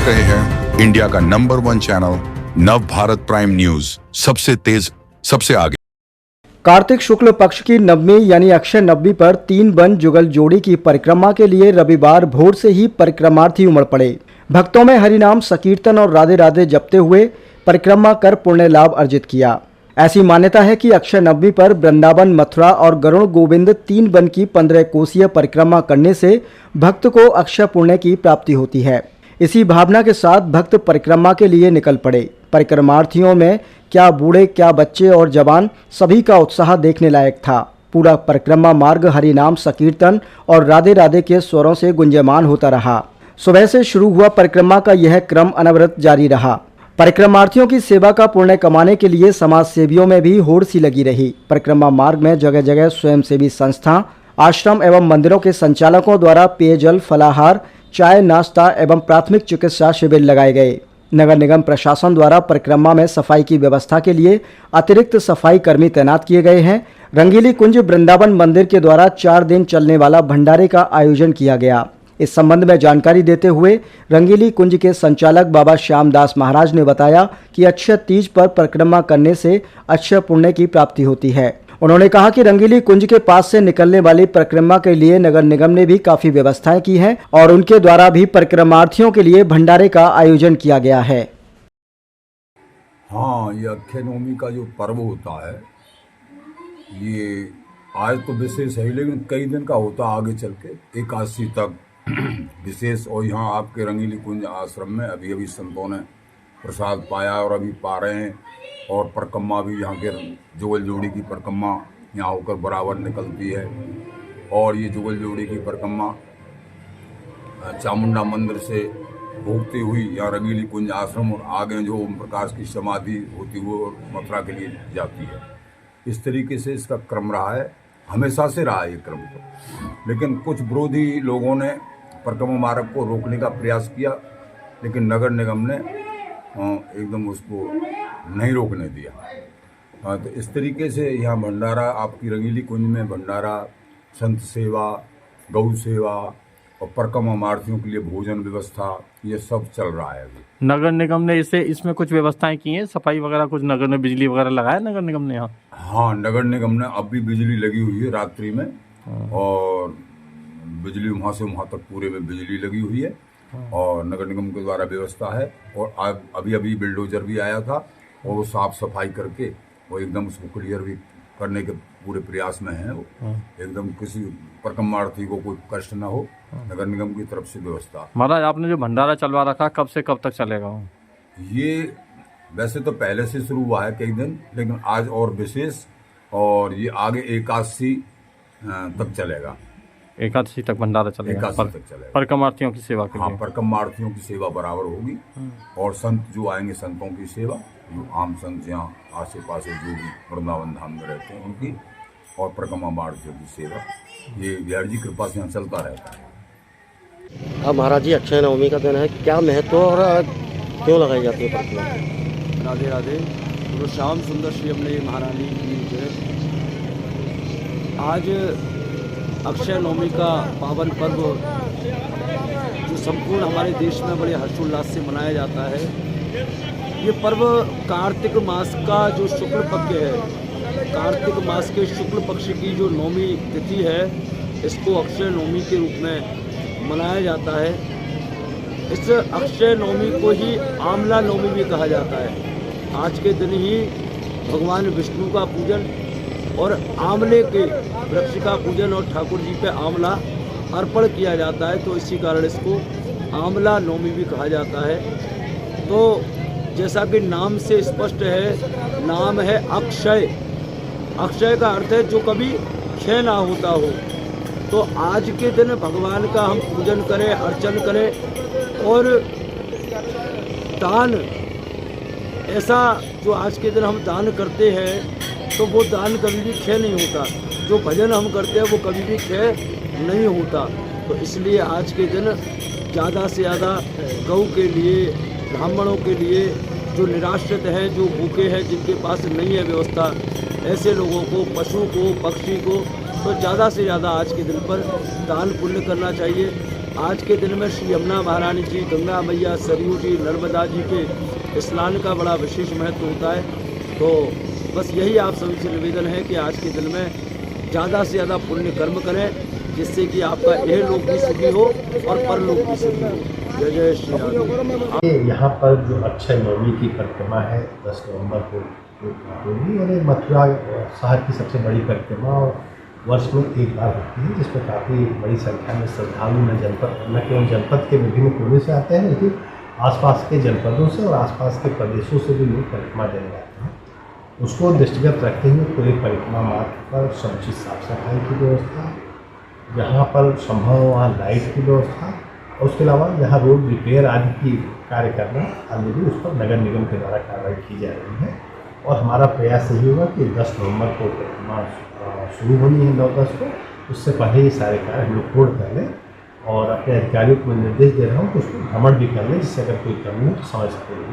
देख रहे हैं इंडिया का नंबर 1 चैनल नव भारत प्राइम न्यूज, सबसे तेज सबसे आगे। कार्तिक शुक्ल पक्ष की नवमी यानी अक्षय नवमी पर 3 वन जुगल जोड़ी की परिक्रमा के लिए रविवार भोर से ही परिक्रमार्थी उमड़ पड़े। भक्तों में हरिनाम संकीर्तन और राधे राधे जपते हुए परिक्रमा कर पुण्य लाभ अर्जित किया। ऐसी मान्यता है कि अक्षय नवमी पर वृंदावन, मथुरा और गरुड़ गोविंद 3 वन की 15 कोसीय परिक्रमा करने से भक्त को अक्षय पुण्य की प्राप्ति होती है। इसी भावना के साथ भक्त परिक्रमा के लिए निकल पड़े। परिक्रमार्थियों में क्या बूढ़े, क्या बच्चे और जवान, सभी का उत्साह देखने लायक था। पूरा परिक्रमा मार्ग हरिनाम संकीर्तन और राधे राधे के स्वरों से गुंजयमान होता रहा। सुबह से शुरू हुआ परिक्रमा का यह क्रम अनवरत जारी रहा। परिक्रमार्थियों की सेवा का पुण्य कमाने के लिए समाज सेवियों में भी होड़ सी लगी रही। परिक्रमा मार्ग में जगह जगह स्वयंसेवी संस्था, आश्रम एवं मंदिरों के संचालकों द्वारा पेयजल, फलाहार, चाय, नाश्ता एवं प्राथमिक चिकित्सा शिविर लगाए गए। नगर निगम प्रशासन द्वारा परिक्रमा में सफाई की व्यवस्था के लिए अतिरिक्त सफाई कर्मी तैनात किए गए हैं। रंगीली कुंज वृंदावन मंदिर के द्वारा 4 दिन चलने वाला भंडारे का आयोजन किया गया। इस संबंध में जानकारी देते हुए रंगीली कुंज के संचालक बाबा श्यामदास महाराज ने बताया कि अक्षय तीज पर परिक्रमा करने से अक्षय पुण्य की प्राप्ति होती है। उन्होंने कहा कि रंगीली कुंज के पास से निकलने वाली परिक्रमा के लिए नगर निगम ने भी काफी व्यवस्थाएं की हैं और उनके द्वारा भी परिक्रमार्थियों के लिए भंडारे का आयोजन किया गया है। हाँ, ये अक्षय नवमी का जो पर्व होता है, ये आज तो विशेष है, लेकिन कई दिन का होता है आगे चल के एकादशी तक विशेष। और यहाँ आपके रंगीली कुंज आश्रम में अभी अभी संतों ने प्रसाद पाया और अभी पा रहे हैं। और परिक्रमा भी यहाँ के जुगल जोड़ी की परिक्रमा यहाँ होकर बराबर निकलती है। और ये जुगल जोड़ी की परिक्रमा चामुंडा मंदिर से भोगती हुई यहाँ रंगीली कुंज आश्रम और आगे जो ओम प्रकाश की समाधि होती हुई और मथुरा के लिए जाती है। इस तरीके से इसका क्रम रहा है, हमेशा से रहा है ये क्रम तो। लेकिन कुछ विरोधी लोगों ने परिक्रमा मार्ग को रोकने का प्रयास किया, लेकिन नगर निगम ने एकदम उसको नहीं रोकने दिया। हाँ, तो इस तरीके से यहाँ भंडारा, आपकी रंगीली कुंज में भंडारा, संत सेवा, गौ सेवा और परिक्रमा मार्थियों के लिए भोजन व्यवस्था, ये सब चल रहा है अभी। नगर निगम ने इसमें कुछ व्यवस्थाएं की हैं, सफाई वगैरह कुछ नगर ने बिजली वगैरह लगाया नगर निगम ने यहाँ? हाँ, नगर निगम ने अब भी बिजली लगी हुई है रात्रि में। और बिजली वहाँ से वहाँ तक पूरे में बिजली लगी हुई है और नगर निगम के द्वारा व्यवस्था है। और अभी अभी बिल्डोजर भी आया था और वो साफ सफाई करके वो एकदम उसको क्लियर भी करने के पूरे प्रयास में है। वो एकदम किसी परिक्रमार्थी को कोई कष्ट ना हो, नगर निगम की तरफ से व्यवस्था। महाराज, आपने जो भंडारा चलवा रखा, कब से कब तक चलेगा? ये वैसे तो पहले से शुरू हुआ है कई दिन, लेकिन आज और विशेष, और ये आगे एकादशी तक चलेगा। एकादशी तक भंडारा चलेगा? एकादशी तक चलेगा। परिक्रमार्थियों की सेवा के लिए? हाँ, परिक्रमार्थियों की सेवा बराबर होगी। और संत जो आएंगे, संतों की सेवा, जो आम संत यहाँ आसे पासे जो भी वृंदावन धाम में रहते हैं उनकी, और परिक्रमा मार्थियों की सेवा, ये बिहार जी कृपा से यहाँ चलता रहता है। अब महाराज जी, अक्षय नवमी का दिन है, क्या महत्व और क्यों लगाई जाती है परिक्रमा? राधे राधे। तो श्याम सुंदर श्री अमले महारानी की जय। आज अक्षय नवमी का पावन पर्व जो संपूर्ण हमारे देश में बड़े हर्षोल्लास से मनाया जाता है। ये पर्व कार्तिक मास का जो शुक्ल पक्ष है, कार्तिक मास के शुक्ल पक्ष की जो नवमी तिथि है, इसको अक्षय नवमी के रूप में मनाया जाता है। इस अक्षय नवमी को ही आमला नवमी भी कहा जाता है। आज के दिन ही भगवान विष्णु का पूजन और आंवले के वृक्ष का पूजन और ठाकुर जी पे आंवला अर्पण किया जाता है, तो इसी कारण इसको आंवला नवमी भी कहा जाता है। तो जैसा कि नाम से स्पष्ट है, नाम है अक्षय। अक्षय का अर्थ है जो कभी क्षय ना होता हो। तो आज के दिन भगवान का हम पूजन करें, अर्चन करें और दान, ऐसा जो आज के दिन हम दान करते हैं तो वो दान कभी भी क्षय नहीं होता। जो भजन हम करते हैं वो कभी भी क्षय नहीं होता। तो इसलिए आज के दिन ज़्यादा से ज़्यादा गौ के लिए, ब्राह्मणों के लिए, जो निराश्रित हैं, जो भूखे हैं, जिनके पास नहीं है व्यवस्था, ऐसे लोगों को, पशु को, पक्षी को, तो ज़्यादा से ज़्यादा आज के दिन पर दान पुण्य करना चाहिए। आज के दिन में श्री यमुना महारानी जी, गंगा मैया, सरयू जी, नर्मदा जी के स्नान का बड़ा विशेष महत्व होता है। तो बस यही आप सभी से निवेदन है कि आज के दिन में ज़्यादा से ज़्यादा पुण्य कर्म करें, जिससे कि आपका यह लोक भी सुखी हो और परलोक भी सुखी हो। जय जय श्री राम। यहाँ पर जो अक्षय नवमी की परिक्रमा है 10 नवंबर को होगी और ये मथुरा शहर की सबसे बड़ी परिक्रमा और वर्ष में एक बार होती है, जिसमें काफ़ी बड़ी संख्या में श्रद्धालु न केवल जनपद के विभिन्न कोने से आते हैं, लेकिन आसपास के जनपदों से और आसपास के प्रदेशों से भी लोग परिक्रमा देने आते हैं। उसको दृष्टिगत रखते हुए पूरे परिक्रमा मार्ग पर समुचित साफ सफाई की व्यवस्था, जहाँ पर संभव वहाँ लाइट की व्यवस्था, और उसके अलावा जहाँ रोड रिपेयर आदि की कार्य करना ऑलरेडी उस पर नगर निगम के द्वारा कार्रवाई की जा रही है। और हमारा प्रयास यही होगा कि 10 नवंबर को परिक्रमा शुरू होनी है 9-10 को, उससे पहले ये सारे कार्य हम लोग पूर्ण कर लें और अपने अधिकारियों को मैं निर्देश दे रहा हूँ कि उसको भ्रमण भी कर लें, जिससे अगर कोई कमी हो तो समय से पूरी